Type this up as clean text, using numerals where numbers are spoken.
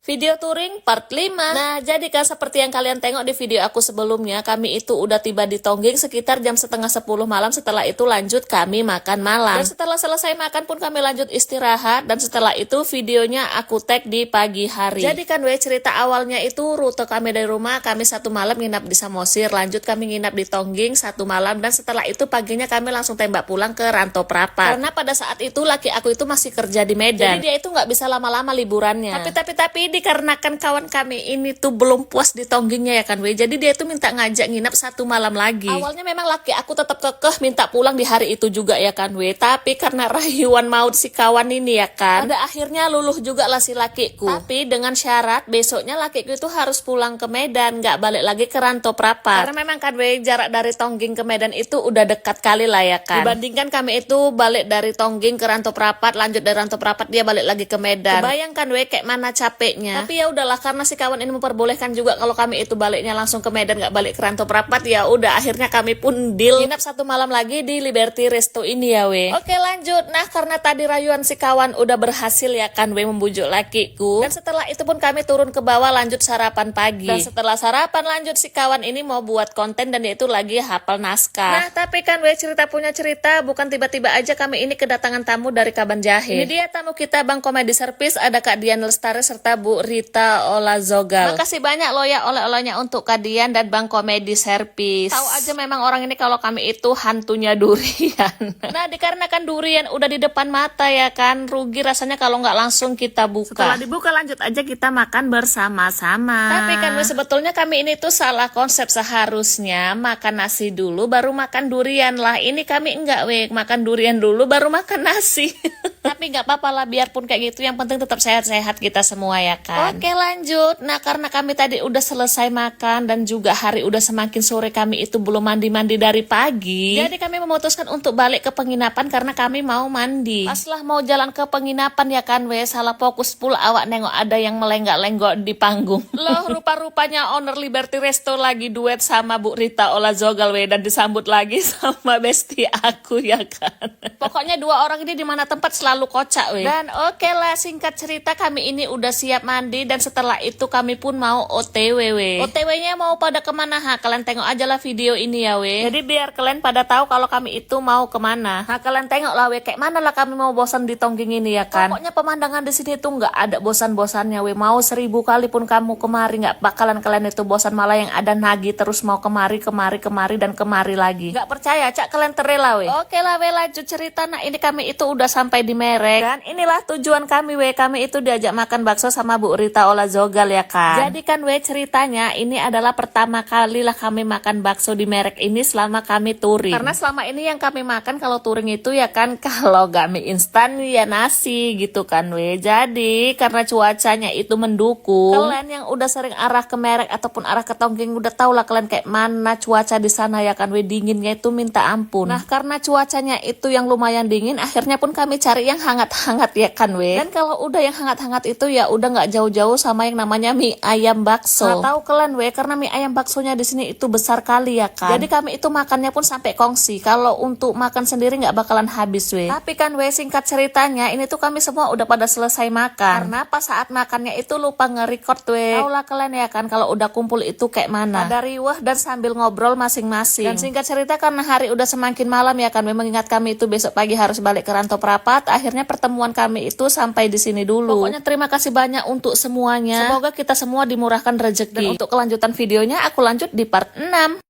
Video touring part 5. Nah, jadi kan seperti yang kalian tengok di video aku sebelumnya, kami itu udah tiba di Tongging sekitar jam setengah 10 malam. Setelah itu lanjut kami makan malam. Dan setelah selesai makan pun kami lanjut istirahat. Dan setelah itu videonya aku tag di pagi hari. Jadi kan cerita awalnya itu rute kami dari rumah, kami satu malam nginap di Samosir. Lanjut kami nginap di Tongging satu malam. Dan setelah itu paginya kami langsung tembak pulang ke Rantau Prapat. Karena pada saat itu laki aku itu masih kerja di Medan. Jadi dia itu nggak bisa lama-lama liburannya. Tapi dikarenakan kawan kami ini tuh belum puas di Tonggingnya ya kan jadi dia tuh minta ngajak nginap satu malam lagi. Awalnya memang laki aku tetap kekeh minta pulang di hari itu juga ya kan tapi karena rayuan maut si kawan ini ya kan, pada akhirnya luluh juga lah si lakiku. Tapi dengan syarat besoknya lakiku itu harus pulang ke Medan, nggak balik lagi ke Rantau Prapat. Karena memang kan jarak dari Tongging ke Medan itu udah dekat kali lah ya kan, dibandingkan kami itu balik dari Tongging ke Rantau Prapat, lanjut dari Rantau Prapat dia balik lagi ke Medan. Bayangkan kayak mana capeknya. Tapi ya udahlah, karena si kawan ini memperbolehkan juga kalau kami itu baliknya langsung ke Medan, nggak balik ke Rantau Prapat, ya udah akhirnya kami pun deal nginap satu malam lagi di Liberty Resto ini ya Oke lanjut. Nah karena tadi rayuan si kawan udah berhasil ya kan membujuk lakiku, dan setelah itu pun kami turun ke bawah lanjut sarapan pagi. Dan setelah sarapan lanjut si kawan ini mau buat konten dan dia itu lagi hafal naskah. Nah tapi kan cerita punya cerita, bukan tiba-tiba aja kami ini kedatangan tamu dari Kaban Jahe. Ini dia tamu kita Bang Komedi Service, ada Kak Dian Lestari serta Bu Rita Olazogal. Makasih banyak loh ya oleh-olehnya untuk Kak Dian dan Bang Komedi Service. Tahu aja memang orang ini kalau kami itu hantunya durian. Nah dikarenakan durian udah di depan mata ya kan, rugi rasanya kalau nggak langsung kita buka. Setelah dibuka lanjut aja kita makan bersama-sama. Tapi kan sebetulnya kami ini tuh salah konsep, seharusnya makan nasi dulu baru makan durian lah. Ini kami enggak makan durian dulu baru makan nasi. Tapi nggak apa-apa lah, biarpun kayak gitu, yang penting tetap sehat-sehat kita semua ya kan. Oke lanjut. Nah karena kami tadi udah selesai makan dan juga hari udah semakin sore, kami itu belum mandi-mandi dari pagi. Jadi kami memutuskan untuk balik ke penginapan karena kami mau mandi. Pas lah mau jalan ke penginapan ya kan salah fokus pula awak nengok ada yang melenggak-lenggok di panggung. Loh rupa-rupanya owner Liberty Resto lagi duet sama Bu Rita Olazogal dan disambut lagi sama bestie aku ya kan. Pokoknya dua orang ini di mana tempat selalu kocak Dan oke lah, singkat cerita kami ini udah siap mandi dan setelah itu kami pun mau OTW OTW-nya mau pada kemana kalian tengok aja lah video ini ya Jadi biar kalian pada tahu kalau kami itu mau kemana. Nah kalian tengok lah kayak mana lah kami mau bosan di Tongging ini ya kan. Pokoknya pemandangan di sini tuh nggak ada bosan-bosannya mau 1000 kali pun kamu kemari nggak bakalan kalian itu bosan, malah yang ada nagih terus mau kemari dan kemari lagi. Nggak percaya cak kalian terela Oke lah lanjut cerita. Nah ini kami itu udah sampai di Merek dan inilah tujuan kami kami itu diajak makan bakso sama Bu Rita Olazogal ya kan. Jadi kan ceritanya ini adalah pertama kali lah kami makan bakso di Merek ini selama kami touring. Karena selama ini yang kami makan kalau touring itu ya kan kalau gak mie instan ya nasi gitu kan Jadi karena cuacanya itu mendukung, kalian yang udah sering arah ke Merek ataupun arah ke Tongging udah tau lah kalian kayak mana cuaca di sana ya kan dinginnya itu minta ampun. Nah karena cuacanya itu yang lumayan dingin, akhirnya pun kami cari yang hangat-hangat ya kan Dan kalau udah yang hangat-hangat itu ya udah nggak jauh-jauh sama yang namanya mie ayam bakso. Nah tahu kalian karena mie ayam baksonya di sini itu besar kali ya kan. Jadi kami itu makannya pun sampai kongsi. Kalau untuk makan sendiri nggak bakalan habis Tapi kan singkat ceritanya ini tuh kami semua udah pada selesai makan. Karena pas saat makannya itu lupa nge-record Tahu lah kalian ya kan kalau udah kumpul itu kayak mana. Pada riwah dan sambil ngobrol masing-masing. Dan singkat cerita karena hari udah semakin malam ya kan mengingat kami itu besok pagi harus balik ke Rantau Prapat, akhirnya pertemuan kami itu sampai di sini dulu. Pokoknya terima kasih banyak untuk semuanya. Semoga kita semua dimurahkan rezeki. Dan untuk kelanjutan videonya aku lanjut di part 6.